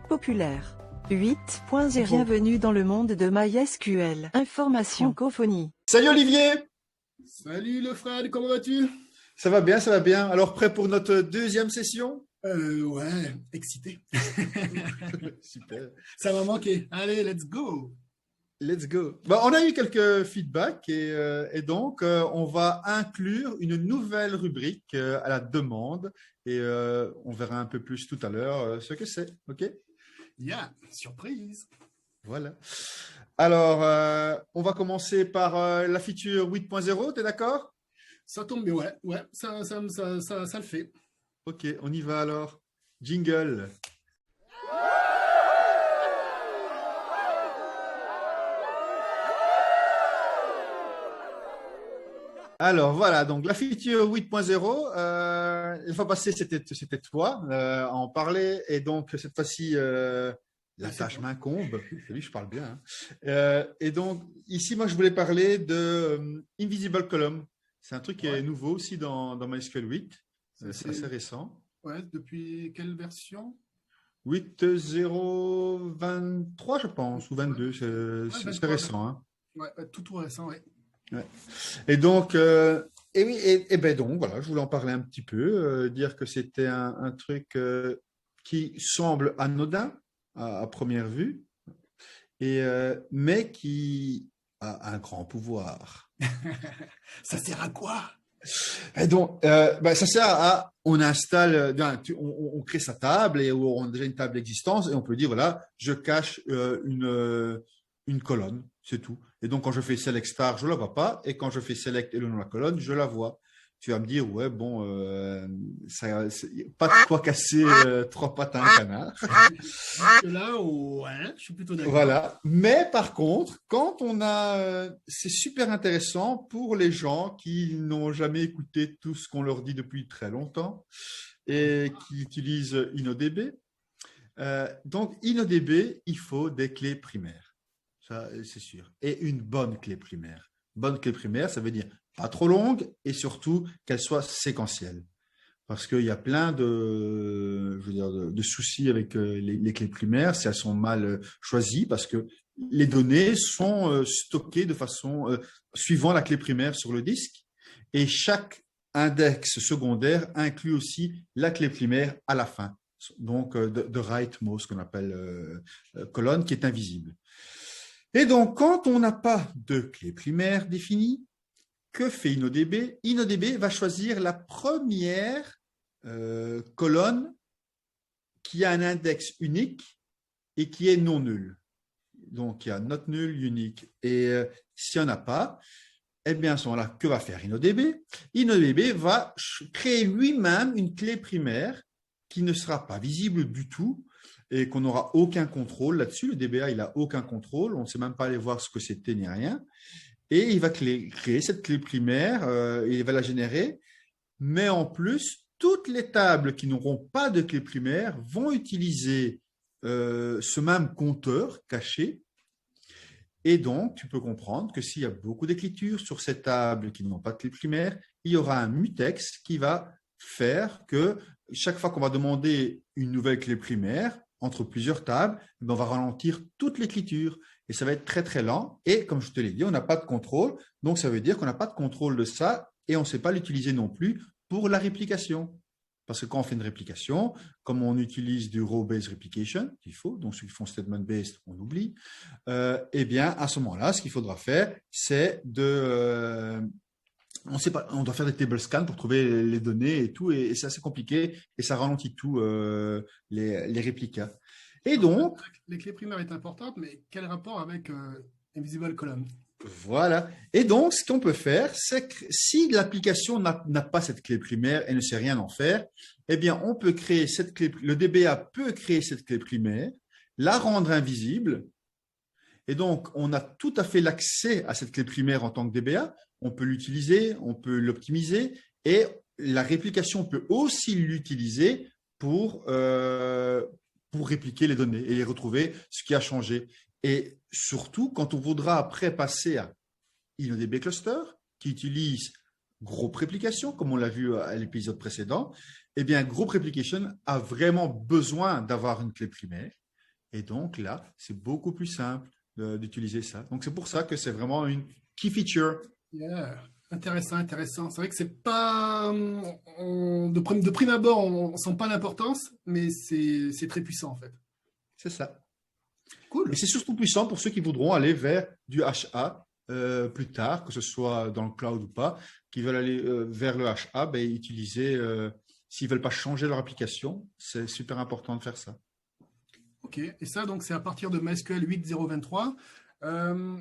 populaire. 8.0 Bienvenue dans le monde de MySQL. Information cophonie. Salut Olivier! Salut le Fred, comment vas-tu? Ça va bien, ça va bien. Alors prêt pour notre deuxième session? Ouais, excité. Super. Ça m'a manqué. Allez, let's go! Let's go. Bon, on a eu quelques feedbacks et donc on va inclure une nouvelle rubrique à la demande et on verra un peu plus tout à l'heure ce que c'est. OK? Yeah, surprise! Voilà. Alors, on va commencer par la feature 8.0, t'es d'accord? Ça tombe bien, ouais, ça le fait. OK, on y va alors. Jingle. Alors voilà, donc la feature 8.0, la fois passée c'était toi à en parler et donc cette fois-ci la tâche m'incombe. Salut, je parle bien. Hein. Et donc ici moi je voulais parler de Invisible Column. C'est un truc qui est nouveau aussi dans MySQL 8. C'est assez récent. Ouais, depuis quelle version? 8.0.23 je pense ou 22. C'est récent. Hein. Ouais, tout récent, ouais. Ouais. Et donc, oui, et ben donc voilà, je voulais en parler un petit peu, dire que c'était un truc qui semble anodin à première vue, mais qui a un grand pouvoir. Ça sert à quoi? Et donc, ça sert à, on installe, on crée sa table et on a déjà une table d'existence et on peut dire voilà, je cache une colonne, c'est tout. Et donc, quand je fais select star, je ne la vois pas. Et quand je fais select et le nom de la colonne, je la vois. Tu vas me dire, ouais, bon, pas de quoi casser trois pattes à un canard. Là, ouais, je suis plutôt d'accord. Voilà. Mais par contre, quand on a, c'est super intéressant pour les gens qui n'ont jamais écouté tout ce qu'on leur dit depuis très longtemps et qui utilisent InnoDB. Donc, InnoDB, il faut des clés primaires. Ça, c'est sûr. Et une bonne clé primaire. Bonne clé primaire, ça veut dire pas trop longue et surtout qu'elle soit séquentielle. Parce qu'il y a plein de soucis avec les clés primaires si elles sont mal choisies parce que les données sont stockées de façon suivant la clé primaire sur le disque et chaque index secondaire inclut aussi la clé primaire à la fin. Donc, de rightmost, qu'on appelle colonne, qui est invisible. Et donc, quand on n'a pas de clé primaire définie, que fait InnoDB? InnoDB va choisir la première colonne qui a un index unique et qui est non nul. Donc, il y a not null, unique. Et s'il n'y en a pas, eh bien, à ce moment-là, que va faire InnoDB? InnoDB va créer lui-même une clé primaire qui ne sera pas visible du tout et qu'on n'aura aucun contrôle là-dessus. Le DBA, il n'a aucun contrôle. On ne sait même pas aller voir ce que c'était ni rien. Et il va créer cette clé primaire, il va la générer. Mais en plus, toutes les tables qui n'auront pas de clé primaire vont utiliser ce même compteur caché. Et donc, tu peux comprendre que s'il y a beaucoup d'écritures sur ces tables qui n'ont pas de clé primaire, il y aura un mutex qui va faire que chaque fois qu'on va demander une nouvelle clé primaire, entre plusieurs tables, on va ralentir toute l'écriture et ça va être très très lent. Et comme je te l'ai dit, on n'a pas de contrôle, donc ça veut dire qu'on n'a pas de contrôle de ça et on ne sait pas l'utiliser non plus pour la réplication. Parce que quand on fait une réplication, comme on utilise du row-based replication, qu'il faut, donc ceux qui font statement-based, on oublie, eh bien à ce moment-là, ce qu'il faudra faire, c'est on sait pas, on doit faire des table scans pour trouver les données et tout, et c'est assez compliqué et ça ralentit tout les réplicas. Et donc, les clés primaires est importante, mais quel rapport avec Invisible Column? Voilà. Et donc, ce qu'on peut faire, c'est que si l'application n'a pas cette clé primaire et ne sait rien en faire, eh bien, on peut créer cette clé. Le DBA peut créer cette clé primaire, la rendre invisible. Et donc, on a tout à fait l'accès à cette clé primaire en tant que DBA. On peut l'utiliser, on peut l'optimiser et la réplication peut aussi l'utiliser pour répliquer les données et retrouver ce qui a changé. Et surtout, quand on voudra après passer à InnoDB Cluster, qui utilise Group Replication, comme on l'a vu à l'épisode précédent, eh bien, Group Replication a vraiment besoin d'avoir une clé primaire Et donc là, c'est beaucoup plus simple d'utiliser ça. Donc c'est pour ça que c'est vraiment une key feature. Yeah. Intéressant, intéressant. C'est vrai que c'est pas, de prime abord, on ne sent pas l'importance, mais c'est très puissant en fait. C'est ça. Et Cool. c'est surtout puissant pour ceux qui voudront aller vers du HA plus tard, que ce soit dans le cloud ou pas, qui veulent aller vers le HA, ben, utiliser, s'ils ne veulent pas changer leur application, c'est super important de faire ça. Ok. Et ça, donc, c'est à partir de MySQL 8.0.23.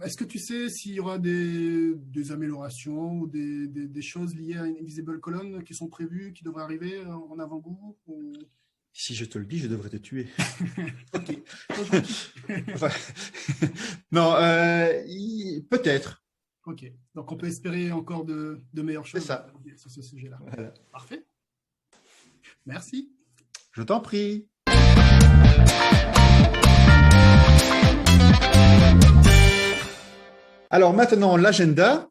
Est-ce que tu sais s'il y aura des améliorations ou des choses liées à une invisible column qui sont prévues, qui devraient arriver en avant-goût ou... Si je te le dis, je devrais te tuer. Ok. Enfin, non, peut-être. Ok. Donc, on peut espérer encore de meilleures C'est choses ça. sur ce sujet-là. Voilà. Parfait. Merci. Je t'en prie. Alors maintenant, l'agenda.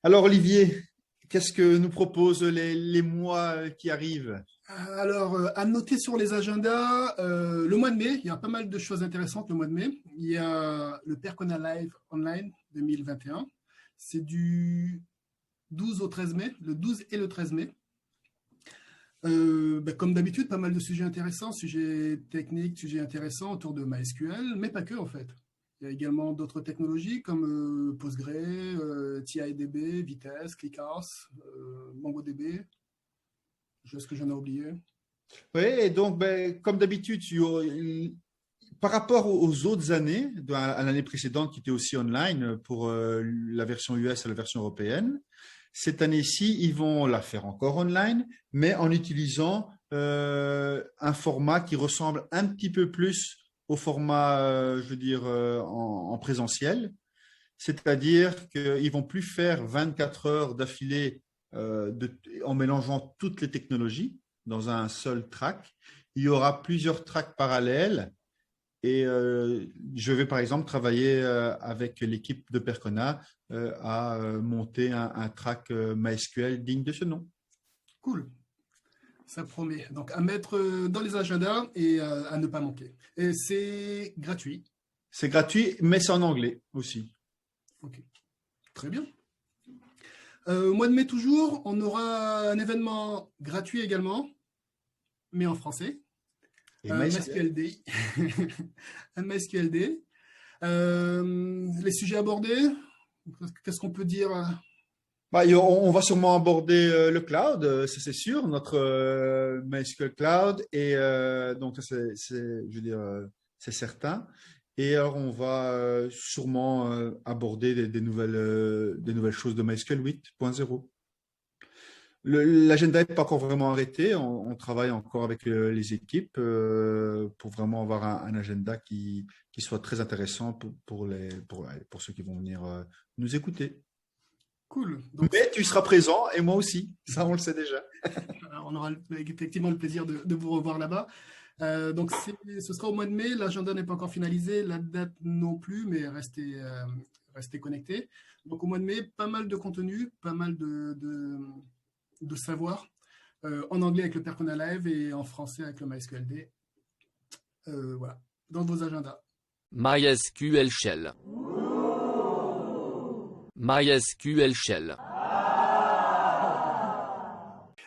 Alors Olivier, qu'est-ce que nous proposent les mois qui arrivent? Alors, à noter sur les agendas, le mois de mai, il y a pas mal de choses intéressantes le mois de mai. Il y a le Percona Live Online 2021. C'est du 12 au 13 mai, le 12 et le 13 mai. Comme d'habitude, pas mal de sujets intéressants, sujets techniques, sujets intéressants autour de MySQL, mais pas que en fait. Il y a également d'autres technologies comme Postgre, TIDB, Vitess, ClickHouse, MongoDB. Est-ce que j'en ai oublié? Oui, et donc, ben, comme d'habitude, par rapport aux autres années, à l'année précédente qui était aussi online pour la version US et la version européenne, cette année-ci, ils vont la faire encore online, mais en utilisant un format qui ressemble un petit peu plus au format, je veux dire, en présentiel. C'est-à-dire qu'ils ne vont plus faire 24 heures d'affilée en mélangeant toutes les technologies dans un seul track. Il y aura plusieurs tracks parallèles et je vais par exemple travailler avec l'équipe de Percona à monter un track MySQL digne de ce nom. Cool, ça promet. Donc à mettre dans les agendas et à ne pas manquer. Et c'est gratuit. C'est gratuit, mais c'est en anglais aussi. Ok, très bien. Au mois de mai toujours, on aura un événement gratuit également, mais en français. Et Un MySQL. MySQL Day. Un MySQL Day. Les sujets abordés, qu'est-ce qu'on peut dire? Bah, on va sûrement aborder le cloud, ça c'est sûr, notre MySQL Cloud, et donc ça, je veux dire, c'est certain. Et alors on va sûrement aborder des nouvelles choses de MySQL 8.0. L'agenda n'est pas encore vraiment arrêté, on travaille encore avec les équipes pour vraiment avoir un agenda qui soit très intéressant pour ceux qui vont venir nous écouter. Cool. Donc, Mais tu seras présent et moi aussi. Ça, on le sait déjà. on aura effectivement le plaisir de vous revoir là-bas. Donc, ce sera au mois de mai. L'agenda n'est pas encore finalisé, la date non plus, mais restez connectés. Donc, au mois de mai, pas mal de contenu, pas mal de savoir. En anglais avec le Percona Live et en français avec le MySQL Day. Voilà, dans vos agendas. MySQL Shell. MySQL Shell.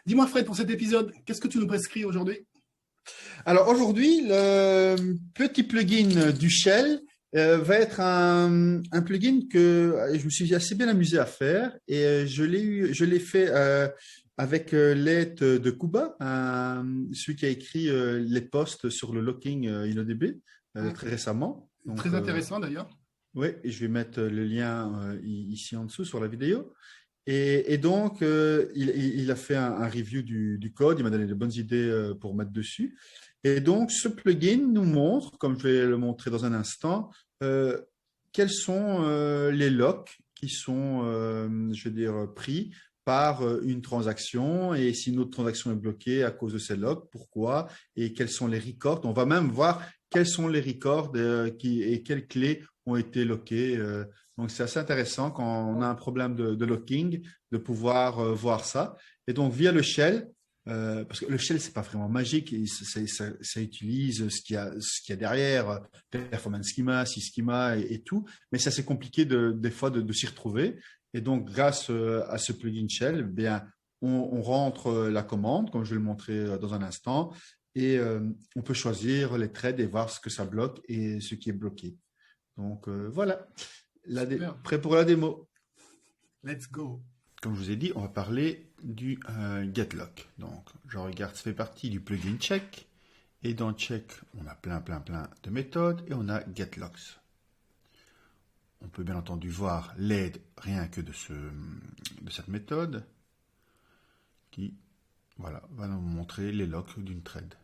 Dis-moi Fred, pour cet épisode, qu'est-ce que tu nous prescris aujourd'hui? Alors aujourd'hui, le petit plugin du Shell va être un plugin que je me suis assez bien amusé à faire et je l'ai fait avec l'aide de Kuba, celui qui a écrit les posts sur le locking InnoDB très récemment. Donc, très intéressant d'ailleurs. oui, et je vais mettre le lien ici en dessous sur la vidéo. Et donc, il a fait un review du code, il m'a donné de bonnes idées pour mettre dessus. Et donc, ce plugin nous montre, comme je vais le montrer dans un instant, quels sont les locks qui sont, je veux dire, pris par une transaction et si une autre transaction est bloquée à cause de ces locks, pourquoi et quels sont les records. On va même voir quels sont les records et quelles clés ont été lockées. Donc, c'est assez intéressant quand on a un problème de locking de pouvoir voir ça. Et donc, via le shell, parce que le shell, c'est pas vraiment magique, ça utilise ce qu'il y a derrière, performance schema, syschema et tout, mais c'est assez compliqué des fois de s'y retrouver. Et donc, grâce à ce plugin shell, eh bien, on rentre la commande, comme je vais le montrer dans un instant, et on peut choisir les threads et voir ce que ça bloque et ce qui est bloqué. Donc voilà, prêt pour la démo. Let's go. Comme je vous ai dit, on va parler du getLock. Donc, je regarde, ça fait partie du plugin check. Et dans check, on a plein de méthodes et on a getLocks. On peut bien entendu voir l'aide rien que de cette méthode qui voilà, va nous montrer les locks d'une thread.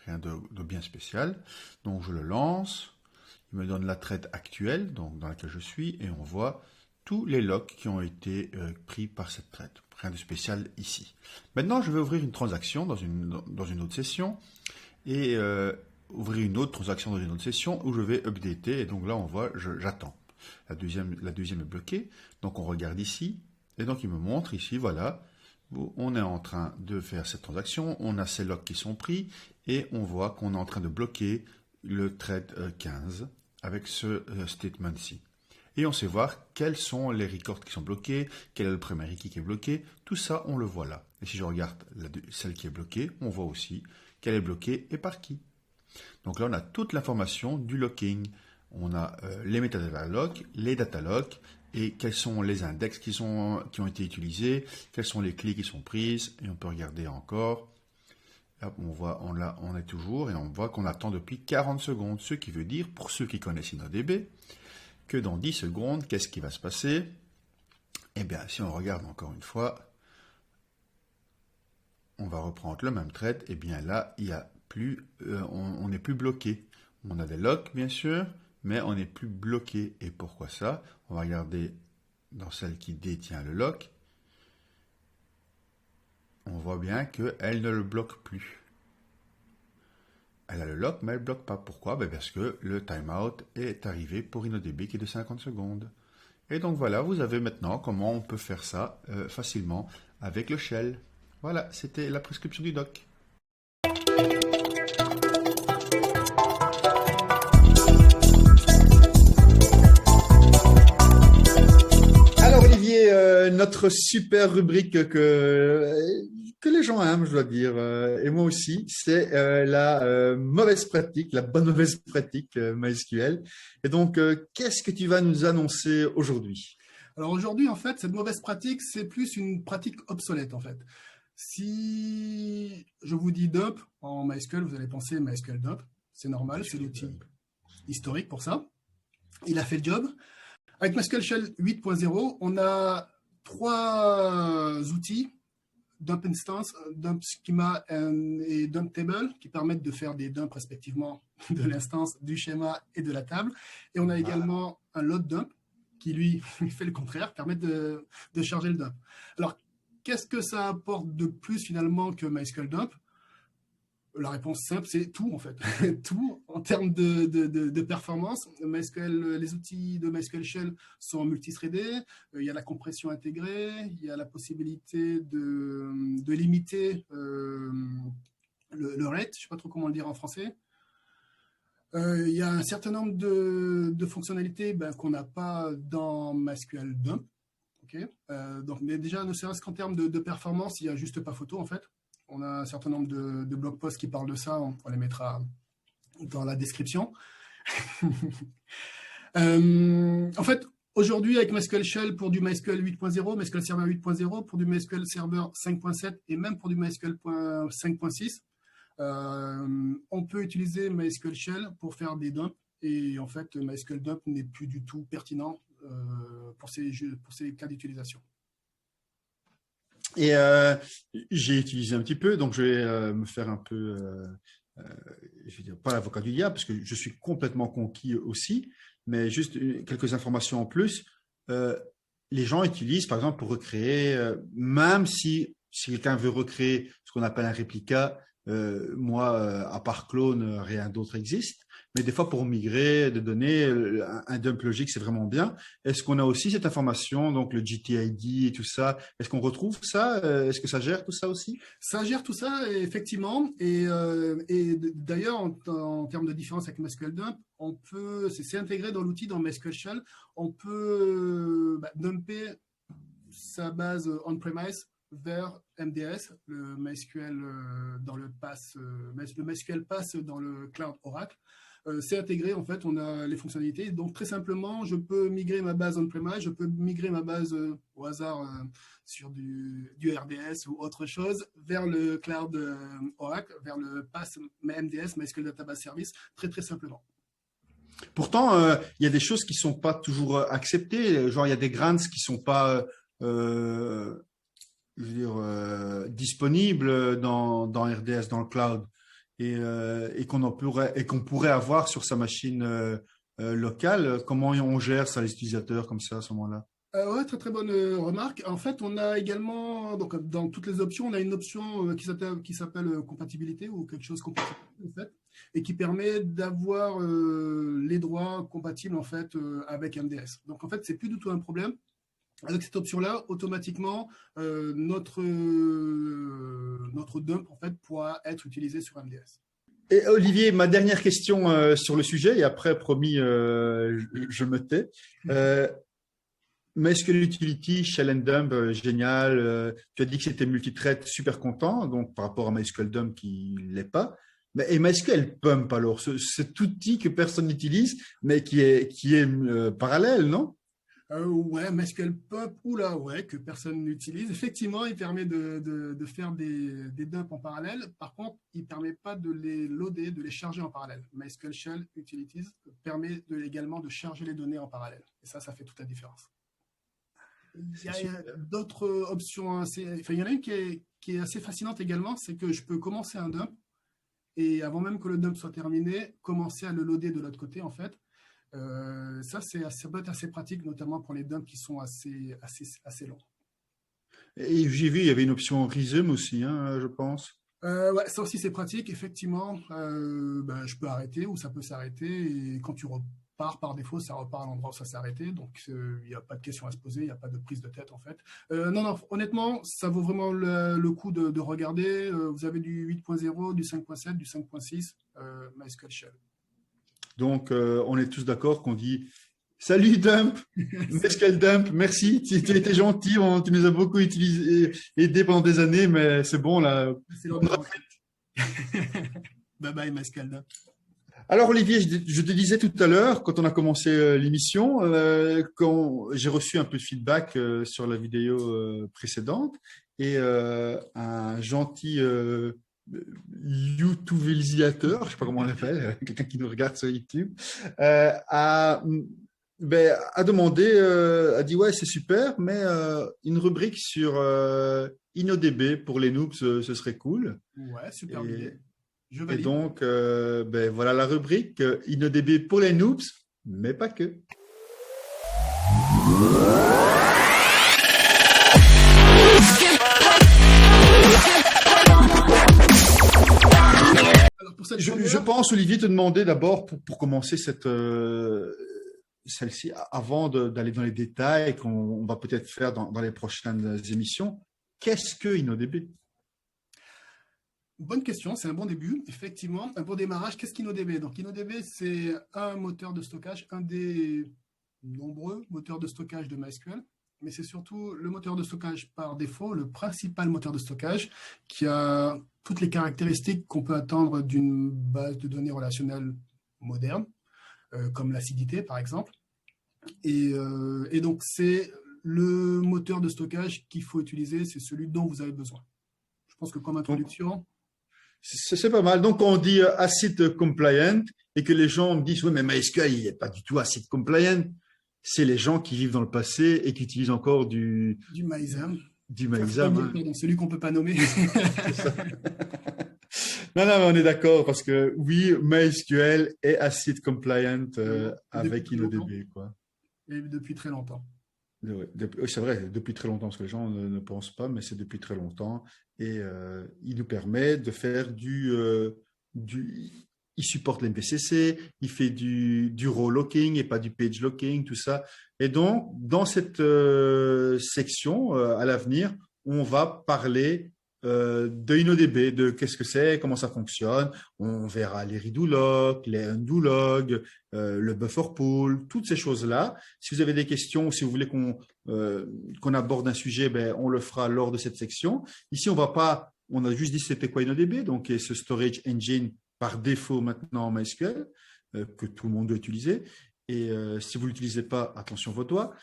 Rien de bien spécial. Donc, je le lance. Il me donne la thread actuelle, donc dans laquelle je suis, et on voit tous les locks qui ont été pris par cette thread. Rien de spécial ici. Maintenant, je vais ouvrir une transaction dans une autre session et ouvrir une autre transaction dans une autre session où je vais updater. Et donc là, on voit, j'attends. La deuxième est bloquée. Donc, on regarde ici. Et donc, il me montre ici, voilà, on est en train de faire cette transaction. On a ces locks qui sont pris et on voit qu'on est en train de bloquer le thread 15 avec ce statement-ci. Et on sait voir quels sont les records qui sont bloqués, quel est le primary key qui est bloqué. Tout ça, on le voit là. Et si je regarde celle qui est bloquée, on voit aussi qu'elle est bloquée et par qui. Donc là, on a toute l'information du locking. On a les metadata locks, les data locks, et quels sont les index qui ont été utilisés, quelles sont les clés qui sont prises. Et on peut regarder encore. Là, on voit, on est toujours, et on voit qu'on attend depuis 40 secondes. Ce qui veut dire, pour ceux qui connaissent InnoDB, que dans 10 secondes, qu'est-ce qui va se passer? Eh bien, si on regarde encore une fois, on va reprendre le même thread, et bien là, il y a plus, on n'est plus bloqué. On a des locks, bien sûr, mais on n'est plus bloqué. Et pourquoi ça? On va regarder dans celle qui détient le lock. On voit bien qu'elle ne le bloque plus. Elle a le lock, mais elle ne bloque pas. Pourquoi? Parce que le timeout est arrivé pour InnoDB qui est de 50 secondes. Et donc voilà, vous avez maintenant comment on peut faire ça facilement avec le shell. Voilà, c'était la prescription du doc. Alors Olivier, notre super rubrique que les gens aiment, je dois dire, et moi aussi, c'est la mauvaise pratique, la bonne mauvaise pratique MySQL. Et donc, qu'est-ce que tu vas nous annoncer aujourd'hui? Alors aujourd'hui, en fait, cette mauvaise pratique, c'est plus une pratique obsolète, en fait. Si je vous dis dump en MySQL, vous allez penser MySQL dump. C'est normal, c'est l'outil historique pour ça. Il a fait le job. Avec MySQL Shell 8.0, on a 3 outils, dump instance, dump schema et dump table, qui permettent de faire des dumps respectivement de l'instance, du schéma et de la table. Et on a également un load dump qui, lui, fait le contraire, permet de charger le dump. Alors, qu'est-ce que ça apporte de plus finalement que MySQL dump? La réponse simple, c'est tout en fait. Tout en termes de performance. Les outils de MySQL Shell sont multithreadés. Il y a la compression intégrée. Il y a la possibilité de limiter le rate. Je ne sais pas trop comment le dire en français. Il y a un certain nombre de fonctionnalités qu'on n'a pas dans MySQL dump. Okay. Donc, mais déjà, ne serait-ce qu'en termes de performance, il n'y a juste pas photo en fait. On a un certain nombre de blog posts qui parlent de ça. On les mettra dans la description. En fait, aujourd'hui, avec MySQL Shell pour du MySQL 8.0, MySQL Server 8.0, pour du MySQL Server 5.7 et même pour du MySQL 5.6, on peut utiliser MySQL Shell pour faire des dumps. Et en fait, MySQL dump n'est plus du tout pertinent pour ces cas d'utilisation. Et j'ai utilisé un petit peu, donc je vais me faire un peu, je vais dire, pas l'avocat du diable, parce que je suis complètement conquis aussi, mais juste quelques informations en plus. Les gens utilisent, par exemple, pour recréer, même si quelqu'un veut recréer ce qu'on appelle un réplica, Moi, à part clone, rien d'autre existe. Mais des fois, pour migrer des données, un dump logique, c'est vraiment bien. Est-ce qu'on a aussi cette information, donc le GTID et tout ça? Est-ce qu'on retrouve ça? Est-ce que ça gère tout ça aussi? Ça gère tout ça, effectivement. Et d'ailleurs, en termes de différence avec MySQL Dump, c'est intégré dans l'outil dans MySQL Shell. On peut dumper sa base on-premise vers MDS, le MySQL le MySQL passe dans le cloud Oracle. C'est intégré, en fait, on a les fonctionnalités. Donc, très simplement, je peux migrer ma base on-premise, je peux migrer ma base au hasard sur du RDS ou autre chose vers le cloud Oracle, vers le pass MDS, MySQL Database Service, très, très simplement. Pourtant, il y a des choses qui sont pas toujours acceptées. Genre, il y a des grants qui sont pas disponibles dans RDS, dans le cloud. Et qu'on pourrait avoir sur sa machine locale. Comment on gère ça, les utilisateurs, comme ça, à ce moment-là? Ouais, très très bonne remarque. En fait, on a également, donc dans toutes les options, on a une option qui s'appelle compatibilité ou quelque chose compatible en fait, et qui permet d'avoir les droits compatibles en fait avec MDS. Donc en fait, c'est plus du tout un problème. Avec cette option-là, automatiquement, notre dump en fait pourra être utilisé sur MDS. Et Olivier, ma dernière question sur le sujet, et après, promis, je me tais. MySQL Utility, Shell and Dump, génial. Tu as dit que c'était multithread, super content, donc par rapport à MySQL Dump qui ne l'est pas. Et MySQL Pump, alors, cet outil que personne n'utilise, mais qui est parallèle, non? Ouais, MySQL Pump, ouais, que personne n'utilise. Effectivement, il permet de faire des dumps en parallèle. Par contre, il ne permet pas de les loader, de les charger en parallèle. MySQL Shell Utilities permet également de charger les données en parallèle. Et ça fait toute la différence. Il y a d'autres options il y en a une qui est assez fascinante également, c'est que je peux commencer un dump et avant même que le dump soit terminé, commencer à le loader de l'autre côté en fait. Ça peut être assez pratique, notamment pour les dumps qui sont assez longs. Et j'ai vu, il y avait une option Resume aussi, hein, je pense. Ouais, ça aussi c'est pratique, effectivement. Je peux arrêter ou ça peut s'arrêter et quand tu repars par défaut, ça repart à l'endroit où ça s'est arrêté. Donc il n'y a pas de question à se poser, il n'y a pas de prise de tête en fait. Non, honnêtement, ça vaut vraiment le coup de regarder. Vous avez du 8.0, du 5.7, du 5.6, MySQL Shell. Donc, on est tous d'accord qu'on dit « Salut Dump, MySQL Dump, merci, tu étais gentil, tu nous as beaucoup aidé pendant des années, mais c'est bon là. » C'est l'heure de rentrer. Bye bye MySQL Dump. Alors Olivier, je te disais tout à l'heure, quand on a commencé l'émission, quand j'ai reçu un peu de feedback sur la vidéo précédente, et un gentil YouTubeisateur, je ne sais pas comment on l'appelle, quelqu'un qui nous regarde sur YouTube, a demandé, a dit ouais c'est super, mais une rubrique sur InnoDB pour les noobs, ce serait cool. Ouais, super idée. Je Et valide. donc voilà la rubrique InnoDB pour les noobs, mais pas que. Je pense, Olivier, te demander d'abord, pour commencer celle-ci, avant d'aller dans les détails qu'on va peut-être faire dans les prochaines émissions, qu'est-ce que InnoDB? Bonne question, c'est un bon début. Effectivement, un bon démarrage. Qu'est-ce qu'InnoDB? Donc, InnoDB, c'est un moteur de stockage, un des nombreux moteurs de stockage de MySQL. Mais c'est surtout le moteur de stockage par défaut, le principal moteur de stockage qui a toutes les caractéristiques qu'on peut attendre d'une base de données relationnelle moderne, comme l'acidité par exemple. Et donc c'est le moteur de stockage qu'il faut utiliser, c'est celui dont vous avez besoin. Je pense que comme introduction… C'est pas mal. Donc on dit ACID compliant et que les gens me disent oui mais MySQL il n'est pas du tout ACID compliant. C'est les gens qui vivent dans le passé et qui utilisent encore du MyXAM. Du MyXAM. Hein. Pardon, celui qu'on ne peut pas nommer. Non, on est d'accord parce que oui, MySQL est ACID compliant avec InnoDB. Quoi. Et depuis très longtemps. C'est vrai, depuis très longtemps, parce que les gens ne pensent pas, mais c'est depuis très longtemps. Et il nous permet de faire il supporte l'MVCC, il fait du row locking et pas du page locking, tout ça. Et donc, dans cette section, à l'avenir, on va parler de InnoDB, de qu'est-ce que c'est, comment ça fonctionne. On verra les redo lock, les undo log, le buffer pool, toutes ces choses-là. Si vous avez des questions, si vous voulez qu'on aborde un sujet, ben, on le fera lors de cette section. Ici, on a juste dit c'était quoi InnoDB, donc ce storage engine par défaut maintenant en MySQL, que tout le monde doit utiliser. Et si vous ne l'utilisez pas, attention vos doigts.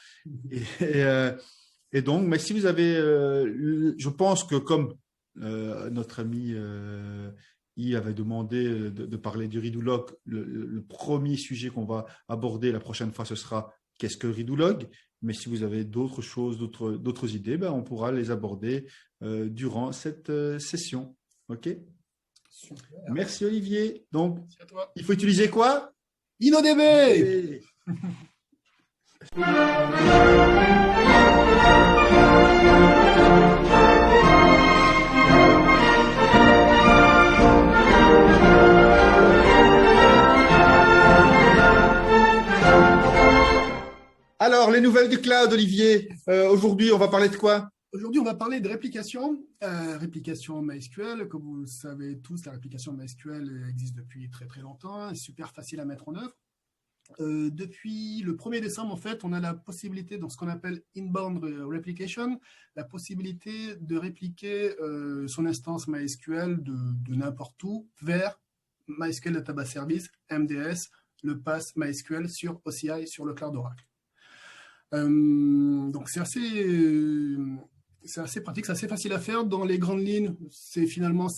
Et donc, mais si vous avez, je pense que comme notre ami Yves avait demandé de parler du redo log, le premier sujet qu'on va aborder la prochaine fois, ce sera qu'est-ce que redo log. Mais si vous avez d'autres choses, d'autres idées, ben, on pourra les aborder durant cette session. OK? Super. Merci Olivier. Donc, Merci à toi. il faut utiliser quoi? InnoDB. Alors, les nouvelles du cloud, Olivier. Aujourd'hui, on va parler de quoi? Aujourd'hui, on va parler de réplication. Réplication MySQL. Comme vous le savez tous, la réplication MySQL existe depuis très très longtemps. Elle est super facile à mettre en œuvre. Depuis le 1er décembre, en fait, on a la possibilité, dans ce qu'on appelle inbound replication, la possibilité de répliquer son instance MySQL de n'importe où vers MySQL Database Service, MDS, le pass MySQL sur OCI, sur le cloud Oracle. Donc c'est assez pratique, c'est assez facile à faire. Dans les grandes lignes, ça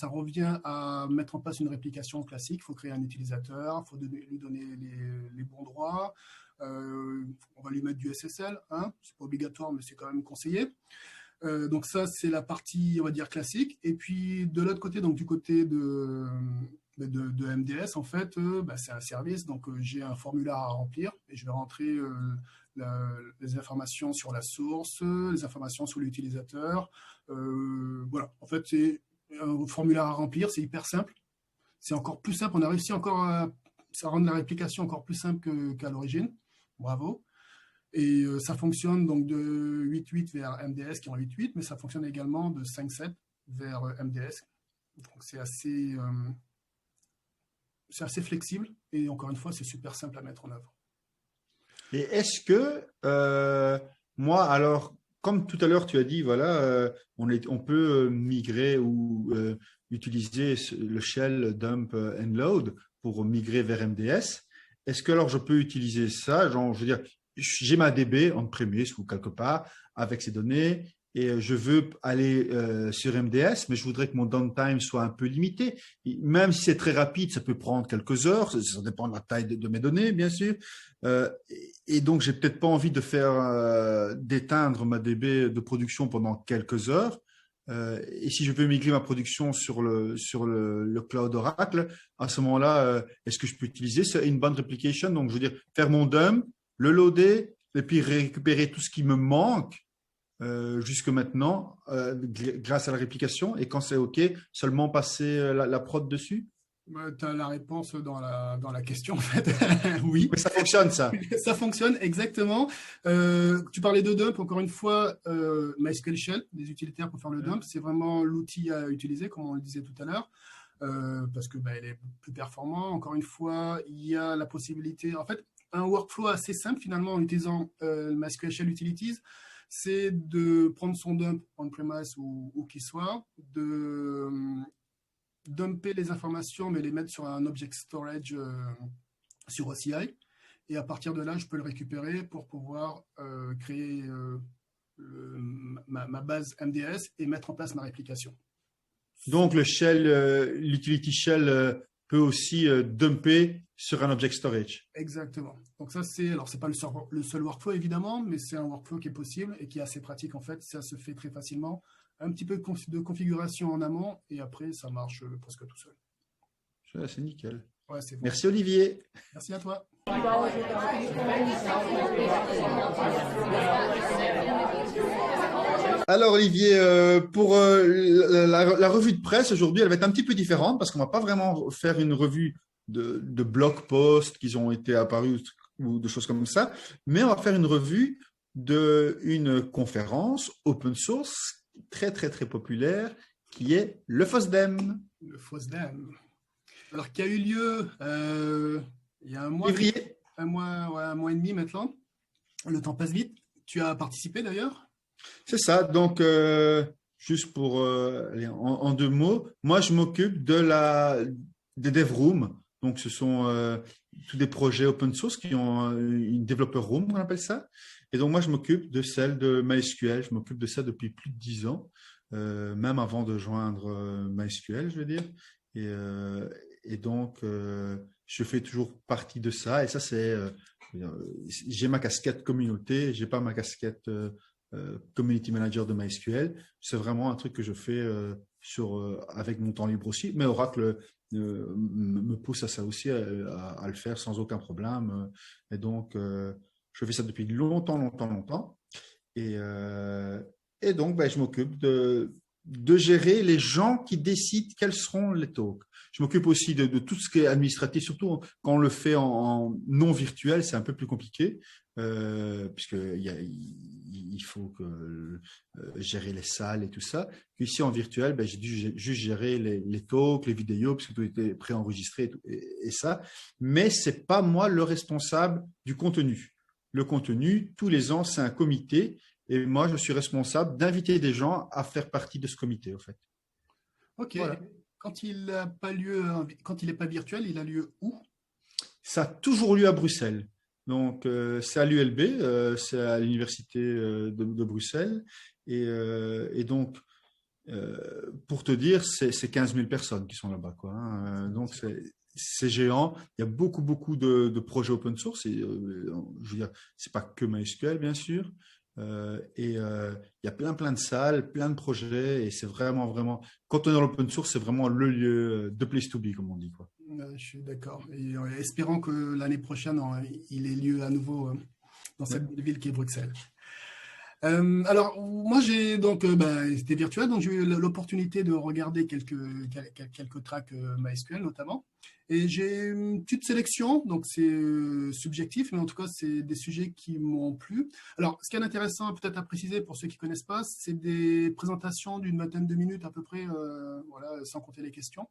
revient à mettre en place une réplication classique. Il faut créer un utilisateur, il faut lui donner les bons droits. On va lui mettre du SSL, hein. C'est pas obligatoire, mais c'est quand même conseillé. Donc ça, c'est la partie, on va dire, classique. Et puis de l'autre côté, donc du côté de MDS, en fait, c'est un service. Donc j'ai un formulaire à remplir et je vais rentrer les informations sur la source, les informations sur l'utilisateur. Voilà, en fait, c'est un formulaire à remplir, c'est hyper simple. C'est encore plus simple, on a réussi encore à rendre la réplication encore plus simple qu'à l'origine. Bravo. Et ça fonctionne donc de 8.8 vers MDS qui est en 8.8, mais ça fonctionne également de 5.7 vers MDS. Donc c'est assez flexible et encore une fois, c'est super simple à mettre en œuvre. Et est-ce que, moi, alors, comme tout à l'heure, tu as dit, voilà, on peut migrer ou utiliser le shell dump and load pour migrer vers MDS. Est-ce que alors je peux utiliser ça? Genre, je veux dire, j'ai ma DB on-premise ou quelque part avec ces données et je veux aller sur MDS, mais je voudrais que mon downtime soit un peu limité. Même si c'est très rapide, ça peut prendre quelques heures, ça dépend de la taille de mes données, bien sûr. Et donc, j'ai peut-être pas envie de faire d'éteindre ma DB de production pendant quelques heures. Et si je veux migrer ma production sur le cloud Oracle, à ce moment-là, est-ce que je peux utiliser ce inbound replication? Donc, je veux dire, faire mon dump, le loader, et puis récupérer tout ce qui me manque jusque maintenant grâce à la réplication. Et quand c'est OK, seulement passer la prod dessus? Tu as la réponse dans la question, en fait. Oui. Mais ça fonctionne, ça. Ça fonctionne, exactement. Tu parlais de dump, encore une fois, MySQL Shell, des utilitaires pour faire le dump, c'est vraiment l'outil à utiliser, comme on le disait tout à l'heure, parce que il est plus performant. Encore une fois, il y a la possibilité, en fait, un workflow assez simple, finalement, en utilisant MySQL Shell Utilities, c'est de prendre son dump on-premise ou où qu'il soit, de dumper les informations, mais les mettre sur un object storage sur OCI. Et à partir de là, je peux le récupérer pour pouvoir créer ma base MDS et mettre en place ma réplication. Donc, l'utility shell peut aussi dumper sur un object storage. Exactement. Donc ça, c'est pas le seul workflow, évidemment, mais c'est un workflow qui est possible et qui est assez pratique, en fait. Ça se fait très facilement. Un petit peu de configuration en amont et après, ça marche presque tout seul. C'est nickel. Ouais, c'est bon. Merci Olivier. Merci à toi. Alors Olivier, pour la revue de presse aujourd'hui, elle va être un petit peu différente parce qu'on va pas vraiment faire une revue de blog posts qui ont été apparus ou de choses comme ça, mais on va faire une revue d'une conférence open source très très très populaire qui est le FOSDEM. Le FOSDEM. Alors qui a eu lieu il y a un mois, Février. un mois et demi maintenant. Le temps passe vite. Tu as participé d'ailleurs? C'est ça. Donc, juste pour aller en deux mots, moi, je m'occupe des dev rooms. Donc, ce sont tous des projets open source qui ont une developer room, on appelle ça. Et donc, moi, je m'occupe de celle de MySQL. Je m'occupe de ça depuis plus de 10 ans, même avant de joindre MySQL, je veux dire. Et donc, je fais toujours partie de ça. Et ça, j'ai ma casquette communauté, j'ai pas ma casquette community manager de MySQL. C'est vraiment un truc que je fais avec mon temps libre aussi. Mais Oracle me pousse à ça aussi, à le faire sans aucun problème. Et donc, je fais ça depuis longtemps. Et donc, je m'occupe de gérer les gens qui décident quels seront les talks. Je m'occupe aussi de tout ce qui est administratif, surtout quand on le fait en non virtuel, c'est un peu plus compliqué, puisqu'il faut gérer les salles et tout ça. Puis ici, en virtuel, j'ai dû juste gérer les talks, les vidéos, puisque tout était préenregistré et ça. Mais ce n'est pas moi le responsable du contenu. Le contenu, tous les ans, c'est un comité. Et moi, je suis responsable d'inviter des gens à faire partie de ce comité, en fait. Ok. Voilà. Quand il n'a pas lieu, quand il n'est pas virtuel, il a lieu où? Ça a toujours lieu à Bruxelles. Donc, c'est à l'ULB, c'est à l'université de Bruxelles. Et donc, pour te dire, c'est 15 000 personnes qui sont là-bas, quoi, hein. Donc, c'est géant. Il y a beaucoup de projets open source. Et, je veux dire, c'est pas que MySQL, bien sûr. Il y a plein de salles, plein de projets, et c'est vraiment, quand on est dans l'open source, c'est vraiment le lieu de place to be, comme on dit, quoi. Je suis d'accord. Et espérons que l'année prochaine, il ait lieu à nouveau dans cette belle ville qui est Bruxelles. Alors, moi, c'était virtuel, donc j'ai eu l'opportunité de regarder quelques tracks MySQL notamment. Et j'ai une petite sélection, donc c'est subjectif, mais en tout cas, c'est des sujets qui m'ont plu. Alors, ce qui est intéressant peut-être à préciser pour ceux qui ne connaissent pas, c'est des présentations d'une vingtaine de minutes à peu près, sans compter les questions.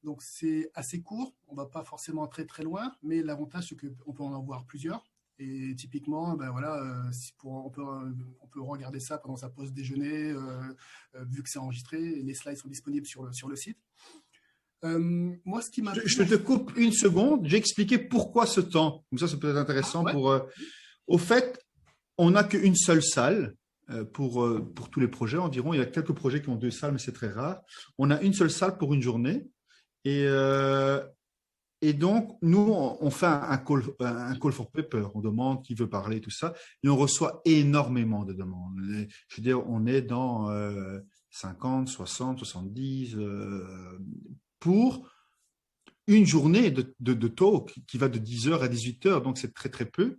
Donc, c'est assez court, on ne va pas forcément très loin, mais l'avantage, c'est qu'on peut en avoir plusieurs. Et typiquement, on peut regarder ça pendant sa pause déjeuner, vu que c'est enregistré, et les slides sont disponibles sur le site. Moi, ce qui m'a... Je te coupe une seconde, j'ai expliqué pourquoi ce temps. Comme ça peut être intéressant. Au fait, on n'a qu'une seule salle pour tous les projets environ. Il y a quelques projets qui ont 2 salles, mais c'est très rare. On a une seule salle pour une journée. Et donc, nous, on fait un call for paper. On demande qui veut parler, tout ça. Et on reçoit énormément de demandes. Je veux dire, on est dans 50, 60, 70 pour une journée de talk qui va de 10h à 18h. Donc, c'est très peu.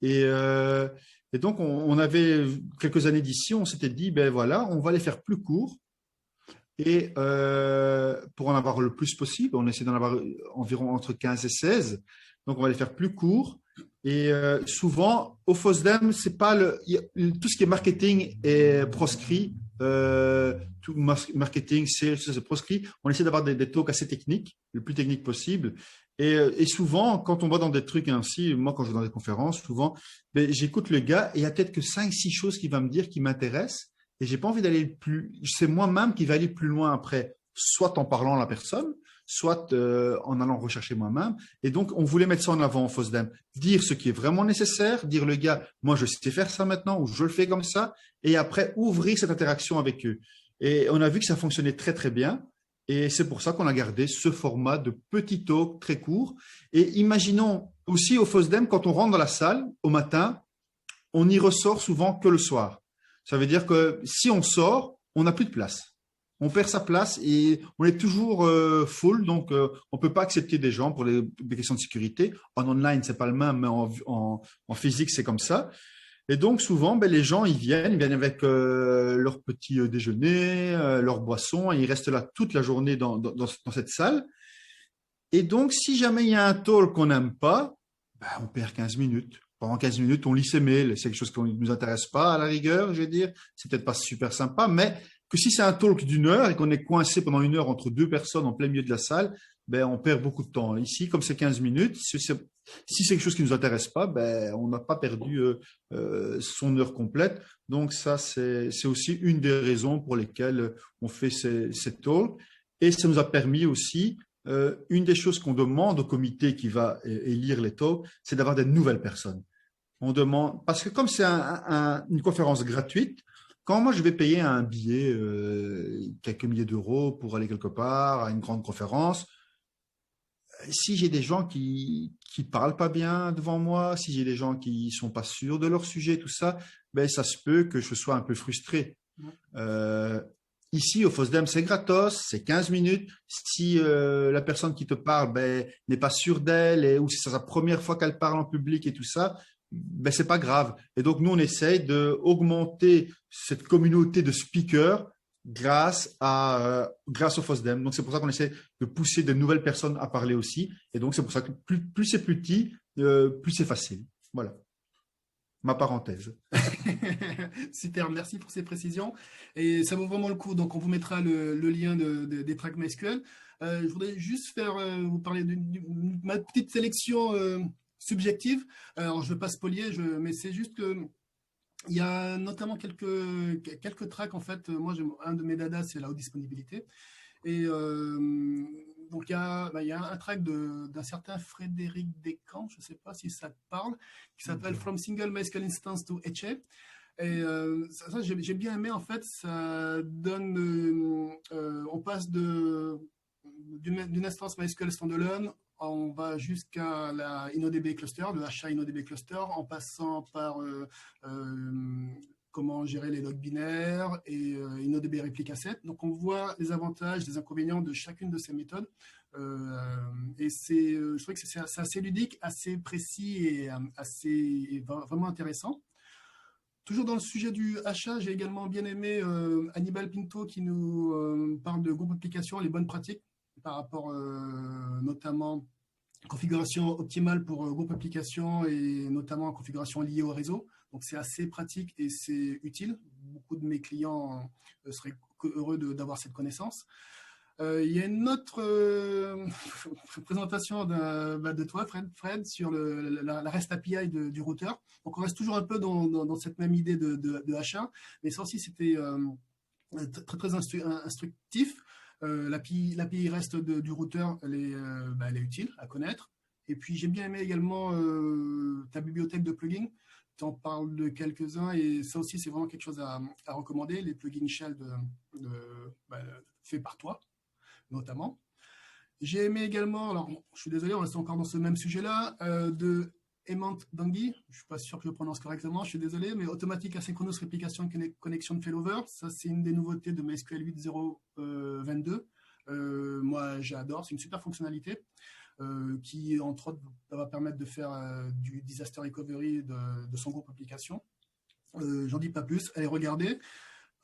Et donc, on avait quelques années d'ici, on s'était dit, on va les faire plus courts. Et pour en avoir le plus possible, on essaie d'en avoir environ entre 15 et 16. Donc, on va les faire plus courts. Et souvent, au FOSDEM, c'est pas tout ce qui est marketing est proscrit. Tout marketing, sales, c'est proscrit. On essaie d'avoir des talks assez techniques, le plus technique possible. Et souvent, quand on va dans des trucs ainsi, moi, quand je vais dans des conférences, souvent, j'écoute le gars et il y a peut-être que 5-6 choses qu'il va me dire qui m'intéressent. Et j'ai pas envie d'aller plus. C'est moi-même qui vais aller plus loin après, soit en parlant à la personne, soit en allant rechercher moi-même. Et donc, on voulait mettre ça en avant en FOSDEM, dire ce qui est vraiment nécessaire, dire le gars, moi je sais faire ça maintenant ou je le fais comme ça, et après ouvrir cette interaction avec eux. Et on a vu que ça fonctionnait très bien. Et c'est pour ça qu'on a gardé ce format de petit talk très court. Et imaginons aussi au FOSDEM, quand on rentre dans la salle au matin, on n'y ressort souvent que le soir. Ça veut dire que si on sort, on n'a plus de place. on perd sa place et on est toujours full, donc on peut pas accepter des gens pour des questions de sécurité. En online, c'est pas le même, mais en physique, c'est comme ça. Et donc souvent, ben, les gens, ils viennent avec leur petit déjeuner, leur boisson, et ils restent là toute la journée dans cette salle. Et donc, si jamais il y a un talk qu'on n'aime pas, ben, on perd 15 minutes. Pendant 15 minutes, on lit ses mails. C'est quelque chose qui ne nous intéresse pas à la rigueur, je vais dire. C'est peut-être pas super sympa, mais que si c'est un talk d'une heure et qu'on est coincé pendant une heure entre deux personnes en plein milieu de la salle, ben, on perd beaucoup de temps. Ici, comme c'est 15 minutes, si c'est quelque chose qui ne nous intéresse pas, ben, on n'a pas perdu son heure complète. Donc ça, c'est aussi une des raisons pour lesquelles on fait ces talks. Et ça nous a permis aussi, une des choses qu'on demande au comité qui va élire les talks, c'est d'avoir des nouvelles personnes. On demande, parce que comme c'est une conférence gratuite, quand moi je vais payer un billet, quelques milliers d'euros pour aller quelque part à une grande conférence, si j'ai des gens qui parlent pas bien devant moi, si j'ai des gens qui sont pas sûrs de leur sujet, tout ça, ben ça se peut que je sois un peu frustré. Ici, au FOSDEM, c'est gratos, c'est 15 minutes. Si la personne qui te parle ben, n'est pas sûre d'elle ou si c'est sa première fois qu'elle parle en public et tout ça, ben, c'est pas grave. Et donc, nous, on essaye d'augmenter cette communauté de speakers grâce au FOSDEM. Donc, c'est pour ça qu'on essaie de pousser de nouvelles personnes à parler aussi. Et donc, c'est pour ça que plus c'est petit, plus c'est facile. Voilà. Ma parenthèse. Super, merci pour ces précisions. Et ça vaut vraiment le coup. Donc, on vous mettra le lien des tracks MySQL. Je voudrais juste vous parler de ma petite sélection subjective. Alors, je ne veux pas spolier, mais c'est juste que il y a notamment quelques tracks. En fait, moi, un de mes dadas, c'est la haute disponibilité. Et donc, il y a un track d'un certain Frédéric Descamps, je ne sais pas si ça te parle, qui s'appelle From Single MySQL Instance to HA. Et ça j'ai bien aimé, en fait, ça donne, on passe d'une instance MySQL standalone, on va jusqu'à la InnoDB cluster, le HA InnoDB cluster, en passant par comment gérer les logs binaires et InnoDB Replica Set. Donc, on voit les avantages, les inconvénients de chacune de ces méthodes. Et je trouve que c'est assez ludique, assez précis et vraiment intéressant. Toujours dans le sujet du HA, j'ai également bien aimé Hannibal Pinto qui nous parle de groupe application, les bonnes pratiques par rapport notamment configuration optimale pour groupe application et notamment configuration liée au réseau. Donc, c'est assez pratique et c'est utile. Beaucoup de mes clients seraient heureux d'avoir cette connaissance. Il y a une autre présentation de toi, Fred, sur la REST API du routeur. Donc, on reste toujours un peu dans cette même idée de HA, mais ça aussi, c'était très instructif. L'API REST du routeur, elle est utile à connaître. Et puis, j'ai bien aimé également ta bibliothèque de plugins. Tu en parles de quelques-uns et ça aussi, c'est vraiment quelque chose à recommander. Les plugins Shell faits par toi, notamment. J'ai aimé également, alors je suis désolé, on reste encore dans ce même sujet-là, de Hemant Dangui. Je ne suis pas sûr que je le prononce correctement, je suis désolé, mais Automatic Asynchronous Replication Connection Failover, ça c'est une des nouveautés de MySQL 8.0.22. Moi, j'adore, c'est une super fonctionnalité. Qui, entre autres, va permettre de faire du disaster recovery de son groupe application. J'en dis pas plus, allez regarder.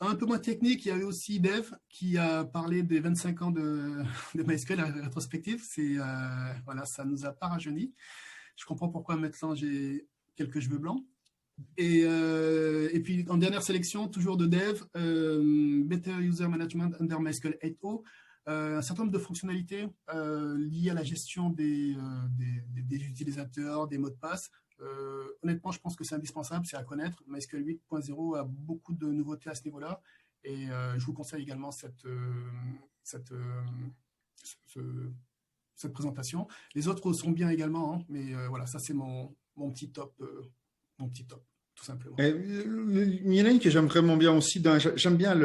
Un peu moins technique, il y avait aussi Dev qui a parlé des 25 ans de MySQL à la rétrospective. Voilà, ça nous a pas rajeuni. Je comprends pourquoi maintenant j'ai quelques cheveux blancs. Et puis en dernière sélection, toujours de Dev, Better User Management under MySQL 8.0. Un certain nombre de fonctionnalités liées à la gestion des utilisateurs, des mots de passe. Honnêtement, je pense que c'est indispensable, c'est à connaître. MySQL 8.0 a beaucoup de nouveautés à ce niveau-là. Et je vous conseille également cette présentation. Les autres sont bien également, hein, mais voilà, ça c'est mon petit top, tout simplement. Il y en a une que j'aime vraiment bien aussi. J'aime bien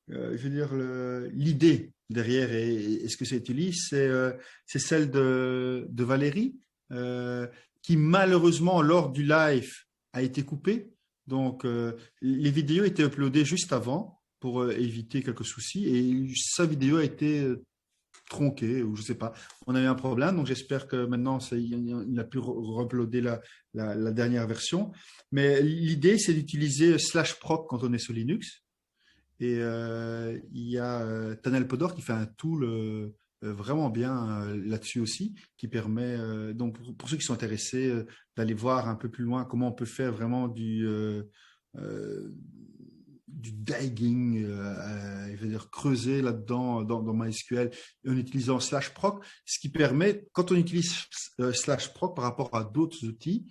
l'idée derrière et ce que ça utilise, c'est celle de Valérie, qui malheureusement lors du live a été coupée. Donc les vidéos étaient uploadées juste avant pour éviter quelques soucis. Et sa vidéo a été tronquée, ou je sais pas. On a eu un problème, donc j'espère que maintenant, il a pu uploader la dernière version. Mais l'idée, c'est d'utiliser /proc quand on est sur Linux. Et il y a Tanel Podor qui fait un tool vraiment bien là-dessus aussi, qui permet, donc pour ceux qui sont intéressés, d'aller voir un peu plus loin comment on peut faire vraiment du digging, je veux dire creuser là-dedans dans MySQL en utilisant /proc, ce qui permet, quand on utilise /proc par rapport à d'autres outils,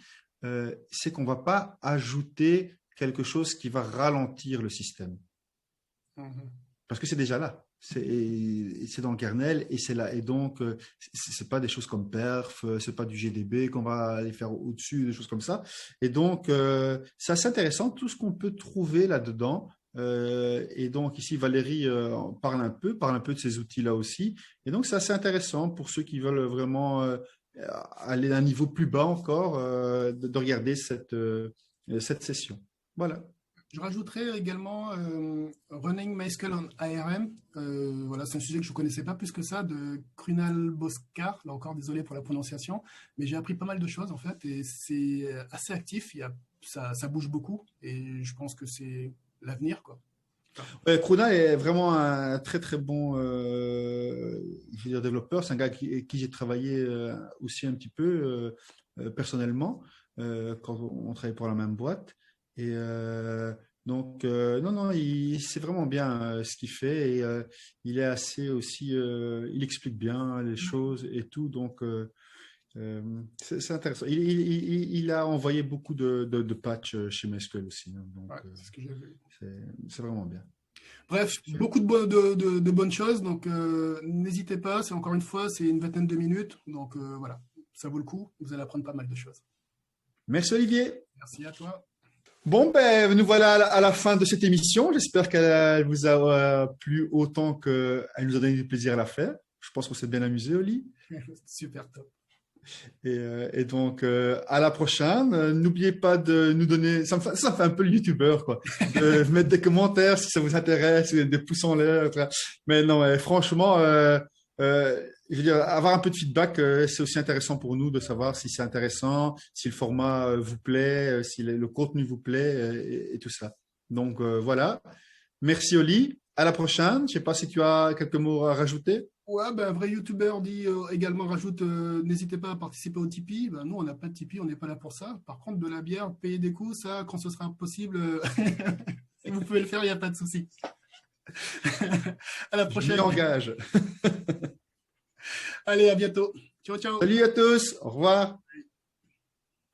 c'est qu'on ne va pas ajouter quelque chose qui va ralentir le système. Parce que c'est déjà là. C'est dans le kernel et c'est là. Et donc, c'est pas des choses comme perf, c'est pas du GDB qu'on va aller faire au-dessus, des choses comme ça. Et donc, c'est assez intéressant tout ce qu'on peut trouver là-dedans. Et donc, ici, Valérie parle un peu de ces outils-là aussi. Et donc, c'est assez intéressant pour ceux qui veulent vraiment aller à un niveau plus bas encore, de regarder cette session. Voilà. Je rajouterais également Running MySQL on ARM. Voilà, c'est un sujet que je ne connaissais pas plus que ça, de Krunal Boskar. Là encore, désolé pour la prononciation, mais j'ai appris pas mal de choses en fait, et c'est assez actif. Ça bouge beaucoup, et je pense que c'est l'avenir, quoi. Ouais, Krunal est vraiment un très très bon je veux dire, développeur. C'est un gars qui j'ai travaillé aussi un petit peu personnellement quand on travaillait pour la même boîte. Et donc, non, c'est vraiment bien ce qu'il fait et il est assez aussi, il explique bien les choses et tout. Donc, c'est intéressant. Il a envoyé beaucoup de patchs chez MySQL aussi. Hein, donc, ouais, c'est ce que j'ai vu. C'est vraiment bien. Bref, beaucoup de bonnes choses. Donc, n'hésitez pas. C'est encore une fois, c'est une vingtaine de minutes. Donc, voilà, ça vaut le coup. Vous allez apprendre pas mal de choses. Merci Olivier. Merci à toi. Bon, ben, nous voilà à la fin de cette émission. J'espère qu'elle vous a plu autant qu'elle nous a donné du plaisir à la faire. Je pense qu'on s'est bien amusé, Oli. Super top. Et donc, à la prochaine. N'oubliez pas de nous donner, ça fait un peu le youtubeur, quoi, de mettre des commentaires si ça vous intéresse, des pouces en l'air. Mais non, franchement, je veux dire, avoir un peu de feedback, c'est aussi intéressant pour nous de savoir si c'est intéressant, si le format vous plaît, si le contenu vous plaît et tout ça. Donc, voilà. Merci, Oli. À la prochaine. Je ne sais pas si tu as quelques mots à rajouter. Ouais, ben, un vrai youtubeur dit également, rajoute, n'hésitez pas à participer au Tipeee. Ben, nous, on n'a pas de Tipeee, on n'est pas là pour ça. Par contre, de la bière, payer des coups, ça, quand ce sera possible, si vous pouvez le faire, il n'y a pas de souci. À la prochaine. Je m'y engage. Allez, à bientôt. Ciao, ciao. Salut à tous. Au revoir.